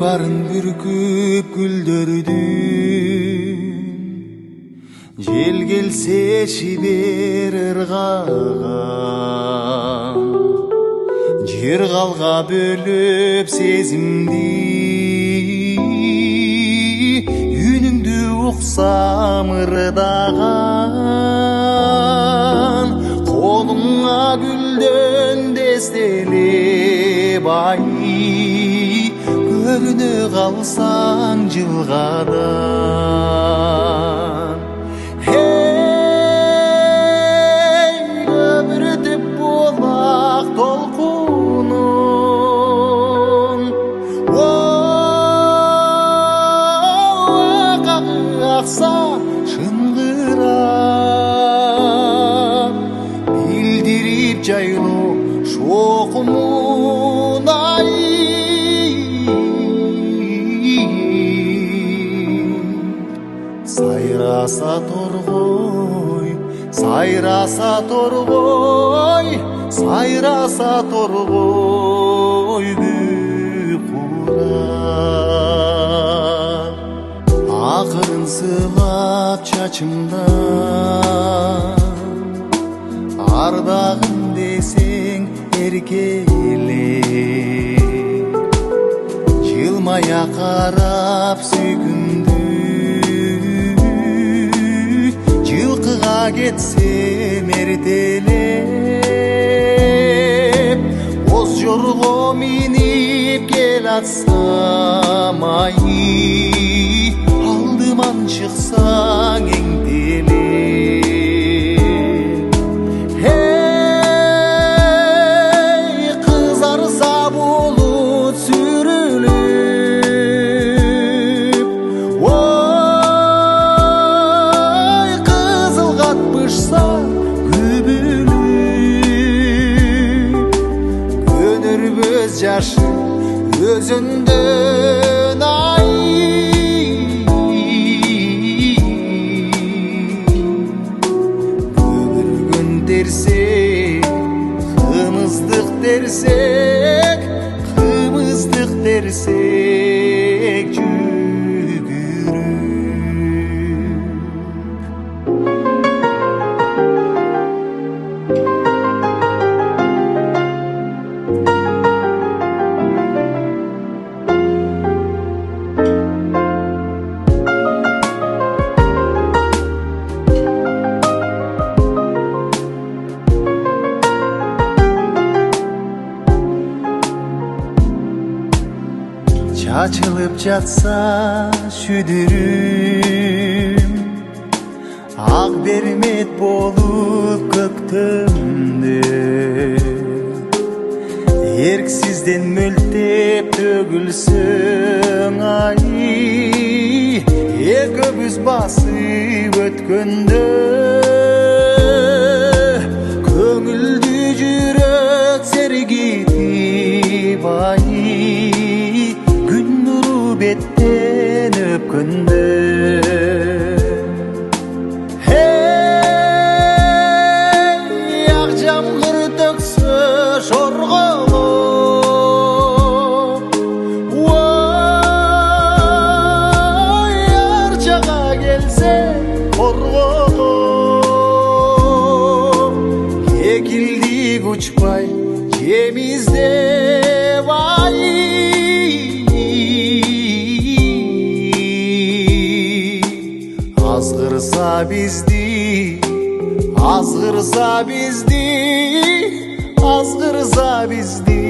барын бүркүп гүлдөрдүн, жел келсе шибер ыргаган, жер калга бөлөп сезимди, үнүңдү уксам ырдаган, колуңа гүлдөн дестелеп ай, көрүнө калсаң жылгадан. Көбүртүп булак толкунун, акса шыңгырап, билдирип жайлоо шокумун ай. Сайраса торгой, сайраса торгой, сайраса торгой курап, акырын сылап чачымдан, ардагым десең эркелеп, жылмая карап сүйгүндү, жылкыга кетсем эртелеп, боз жорго минип келатсам ай, алдыман чыксаң эңтелеп. Кызарса булут сүрүлүп, ой, кызыл катпышса күбүлүп, көнөрбөз жашы өзүндөн ай. Көмүлгөн дерсек, кымыздык дерсек, кымыздык дерсек жүгүрүп. Чачылып жатса шүдүрүм, ак бермет болуп көктөмдө, эрксизден мөлтеп төгүлсөң ай, экөөбүз басып өткөндө, көңүлдү жүрөк сергитип ай, беттен өпкөндө. Ак жамгыр төксө шорголоп, ой, арчага келсе коргоп, кекилдик учпай жемиздеп ай, азгырса бизди, азгырса бизди, азгырса бизди.